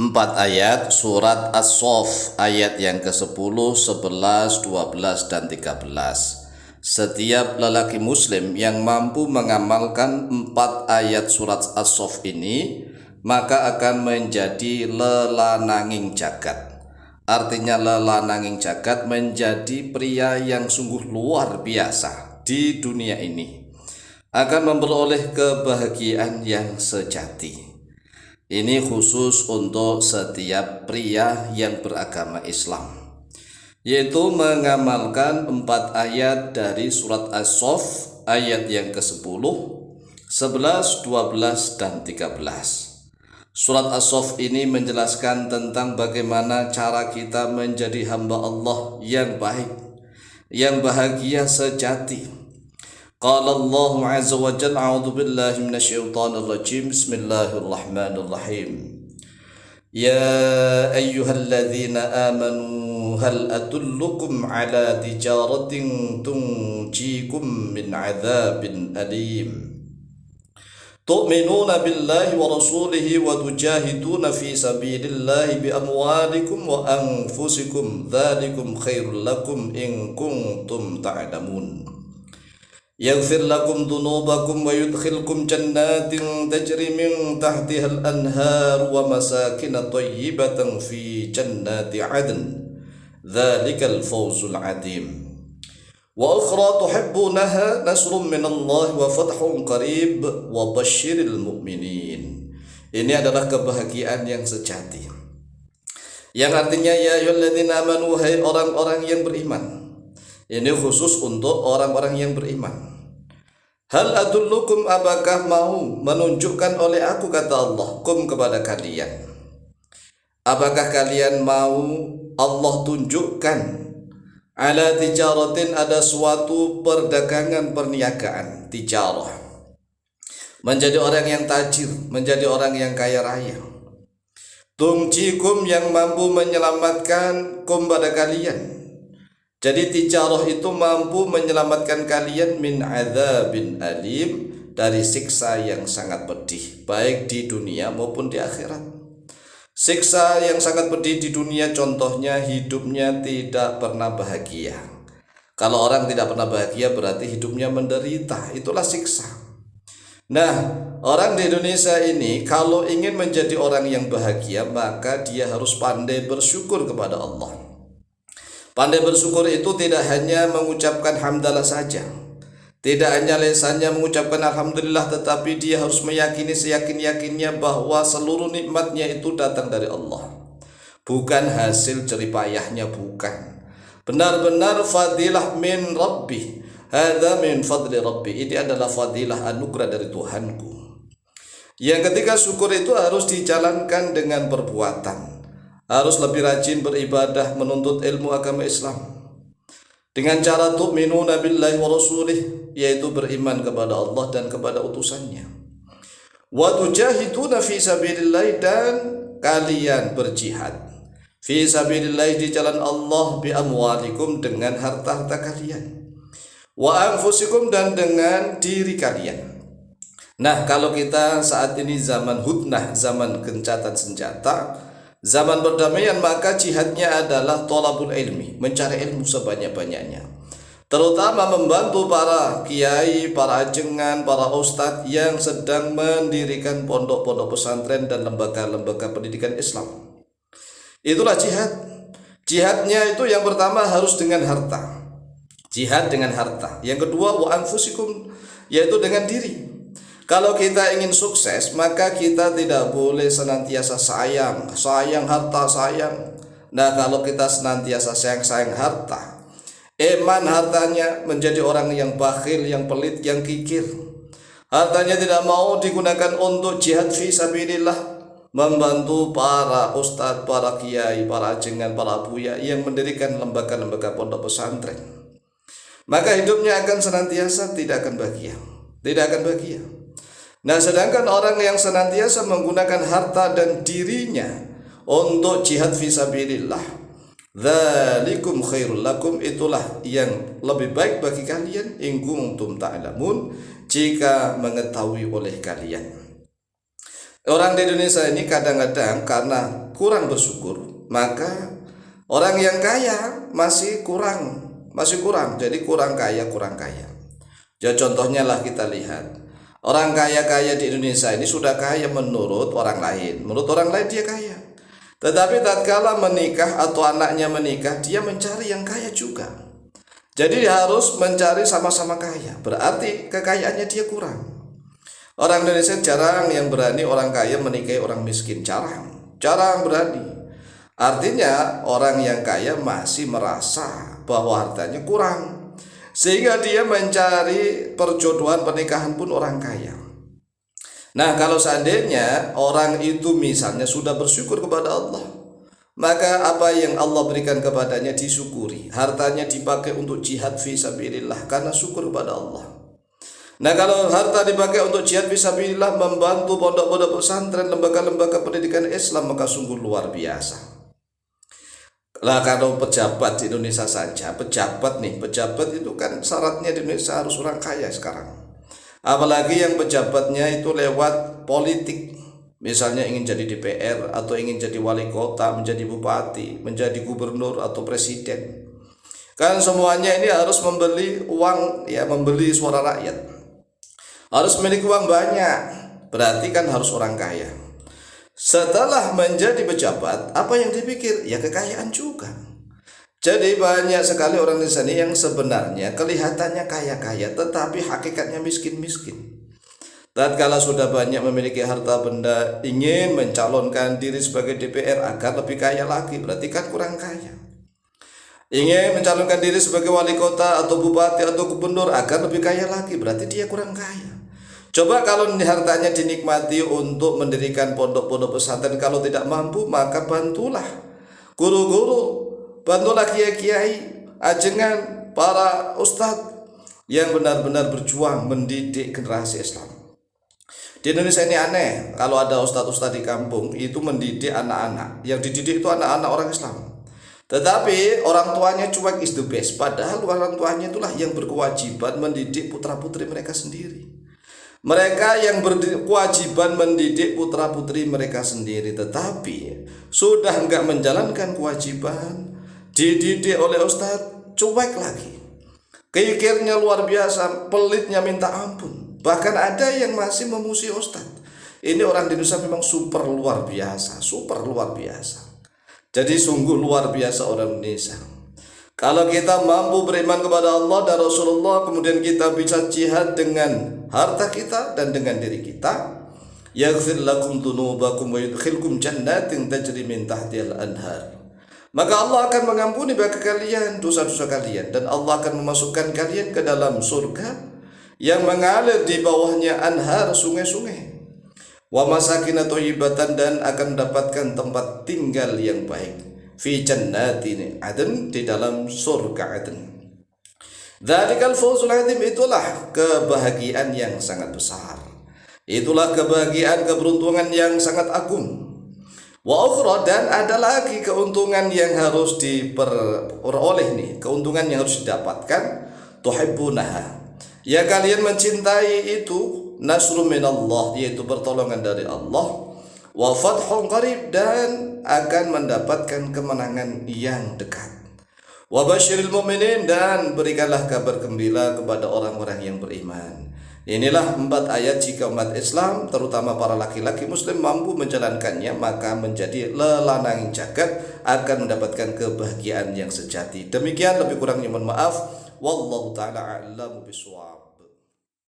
4 ayat surat As-Saff ayat yang ke-10, 11, 12, dan 13. Setiap lelaki muslim yang mampu mengamalkan 4 ayat surat As-Saff ini maka akan menjadi lelananging jagat. Artinya lelananging jagat menjadi pria yang sungguh luar biasa di dunia ini, akan memperoleh kebahagiaan yang sejati. Ini khusus untuk setiap pria yang beragama Islam, yaitu mengamalkan 4 ayat dari surat As-Saff ayat yang ke-10, 11, 12, dan 13. Surat As-Saff ini menjelaskan tentang bagaimana cara kita menjadi hamba Allah yang baik, yang bahagia sejati. Qala Allah azza wa jalla, a'udzu billahi minasyaitonir rajim, bismillahirrahmanirrahim. Ya ayyuhalladzina amanu hal adullukum ala tijaratin tunjikum min adzabin alim. Tu'minuna billahi wa rasulihi wa tujahiduna fi sabilillahi bi amwalikum wa anfusikum, dzalikum khairul lakum in kuntum ta'lamun. Yaghfir lakum dhunubakum wa yudkhilkum jannatin tajri min tahtiha al-anhar wa masakin thayyibatan fi jannati 'adn. Dzalikal fawzul 'adzim. Wa ukhra tuhibbunaha nasrun minallahi wa fathun qarib wa basyiril mu'minin. Ini adalah kebahagiaan yang sejati, yang artinya ya ayyuhalladzina amanu, hai orang-orang yang beriman. Ini khusus untuk orang-orang yang beriman. Hal adullukum, apakah mau menunjukkan oleh aku, kata Allah, kum kepada kalian. Apakah kalian mau Allah tunjukkan ala tijaratin, ada suatu perdagangan, perniagaan, tijarah, menjadi orang yang tajir, menjadi orang yang kaya raya. Tungjikum, yang mampu menyelamatkan kum pada kalian. Jadi tijarah itu mampu menyelamatkan kalian min adzabin alim, dari siksa yang sangat pedih, baik di dunia maupun di akhirat. Siksa yang sangat pedih di dunia contohnya hidupnya tidak pernah bahagia. Kalau orang tidak pernah bahagia berarti hidupnya menderita, itulah siksa. Nah, orang di Indonesia ini kalau ingin menjadi orang yang bahagia maka dia harus pandai bersyukur kepada Allah. Pandai bersyukur itu tidak hanya mengucapkan hamdalah saja, tidak hanya lisannya mengucapkan alhamdulillah, tetapi dia harus meyakini seyakin-yakinnya bahwa seluruh nikmatnya itu datang dari Allah, bukan hasil jeripayahnya, bukan. Benar-benar fadilah min Rabbi, hadza min fadli Rabbi, ini adalah fadilah, anugerah dari Tuhanku. Yang ketika syukur itu harus dijalankan dengan perbuatan, harus lebih rajin beribadah, menuntut ilmu agama Islam dengan cara tu'minuna billahi wa rasulih, yaitu beriman kepada Allah dan kepada utusannya. Wa tujahiduna fi sabilillah, dan kalian berjihad fi sabilillah, di jalan Allah, bi amwalikum, dengan harta-harta kalian, wa anfusikum, dan dengan diri kalian. Nah, kalau kita saat ini zaman hudnah, zaman gencatan senjata, zaman perdamaian, maka jihadnya adalah thalabul ilmi, mencari ilmu sebanyak-banyaknya, terutama membantu para kiai, para ajengan, para ustadz yang sedang mendirikan pondok-pondok pesantren dan lembaga-lembaga pendidikan Islam. Itulah jihad. Jihadnya itu yang pertama harus dengan harta, jihad dengan harta. Yang kedua wa anfusikum, yaitu dengan diri. Kalau kita ingin sukses, maka kita tidak boleh senantiasa sayang harta, sayang. Nah, kalau kita senantiasa sayang harta, eman hartanya, menjadi orang yang bakhil, yang pelit, yang kikir. Hartanya tidak mau digunakan untuk jihad fi sabilillah, membantu para ustadz, para kiai, para ajengan, para buya yang mendirikan lembaga-lembaga pondok pesantren, maka hidupnya akan senantiasa tidak akan bahagia, tidak akan bahagia. Nah, sedangkan orang yang senantiasa menggunakan harta dan dirinya untuk jihad fisabilillah, dzalikum khairul lakum, itulah yang lebih baik bagi kalian, in kuntum ta'lamun, jika mengetahui oleh kalian. Orang di Indonesia ini kadang-kadang karena kurang bersyukur, maka orang yang kaya masih kurang. Jadi kurang kaya. Ya contohnya lah kita lihat. Orang kaya-kaya di Indonesia ini sudah kaya menurut orang lain. Menurut orang lain dia kaya. Tetapi tatkala menikah atau anaknya menikah, dia mencari yang kaya juga. Jadi dia harus mencari sama-sama kaya. Berarti kekayaannya dia kurang. Orang Indonesia jarang yang berani orang kaya menikahi orang miskin. Jarang berani. Artinya orang yang kaya masih merasa bahwa hartanya kurang, sehingga dia mencari perjodohan pernikahan pun orang kaya. Nah, kalau seandainya orang itu misalnya sudah bersyukur kepada Allah, maka apa yang Allah berikan kepadanya disyukuri. Hartanya dipakai untuk jihad fisabilillah karena syukur kepada Allah. Nah, kalau harta dipakai untuk jihad fisabilillah, membantu pondok-pondok pesantren, lembaga-lembaga pendidikan Islam, maka sungguh luar biasa. Lah kalau pejabat di Indonesia saja, pejabat itu kan syaratnya di Indonesia harus orang kaya sekarang. Apalagi yang pejabatnya itu lewat politik, misalnya ingin jadi DPR atau ingin jadi wali kota, menjadi bupati, menjadi gubernur atau presiden. Kan semuanya ini harus membeli uang, ya membeli suara rakyat. Harus memiliki uang banyak, berarti kan harus orang kaya. Setelah menjadi pejabat, apa yang dipikir? Ya kekayaan juga. Jadi banyak sekali orang di sini yang sebenarnya kelihatannya kaya-kaya, tetapi hakikatnya miskin-miskin. Tatkala sudah banyak memiliki harta benda, ingin mencalonkan diri sebagai DPR agar lebih kaya lagi, berarti kan kurang kaya. Ingin mencalonkan diri sebagai wali kota atau bupati atau gubernur agar lebih kaya lagi, berarti dia kurang kaya. Coba kalau hartanya dinikmati untuk mendirikan pondok-pondok pesantren, kalau tidak mampu maka bantulah guru-guru, bantulah kiai-kiai, ajengan, para ustadz yang benar-benar berjuang mendidik generasi Islam. Di Indonesia ini aneh, kalau ada ustadz-ustadz di kampung itu mendidik anak-anak, yang dididik itu anak-anak orang Islam. Tetapi orang tuanya cuek is the best, padahal orang tuanya itulah yang berkewajiban mendidik putra-putri mereka sendiri. Mereka yang berkewajiban mendidik putra-putri mereka sendiri, tetapi sudah enggak menjalankan kewajiban, dididik oleh ustadz, cuek lagi. Kikirnya luar biasa, pelitnya minta ampun. Bahkan ada yang masih memuji ustadz. Ini orang di Indonesia memang super luar biasa. Jadi sungguh luar biasa orang Indonesia. Kalau kita mampu beriman kepada Allah dan Rasulullah, kemudian kita bisa jihad dengan harta kita dan dengan diri kita, yaghfir lakum dzunubakum wa yudkhilkum jannatin tajri min tahtihal anhar. Maka Allah akan mengampuni bagi kalian dosa-dosa kalian, dan Allah akan memasukkan kalian ke dalam surga yang mengalir di bawahnya anhar, sungai-sungai. Wa masakin thayyibatan, dan akan mendapatkan tempat tinggal yang baik. Fi jannatin adn, di dalam surga adn. Dzalikal fawzul azim, itulah kebahagiaan yang sangat besar. Itulah kebahagiaan, keberuntungan yang sangat agung. Wa ukhra, dan ada lagi keuntungan yang harus diperoleh nih, keuntungan yang harus didapatkan. Tuhibbunaha, ya kalian mencintai itu, nasrun minallah, yaitu pertolongan dari Allah. Wa fathun qarib, dan akan mendapatkan kemenangan yang dekat. Wa basyiril mu'minin, dan berikanlah kabar gembira kepada orang-orang yang beriman. Inilah 4 ayat, jika umat Islam terutama para laki-laki muslim mampu menjalankannya, maka menjadi lelanang jagat, akan mendapatkan kebahagiaan yang sejati. Demikian, lebih kurangnya mohon maaf. Wallahu ta'ala a'lamu bishawab.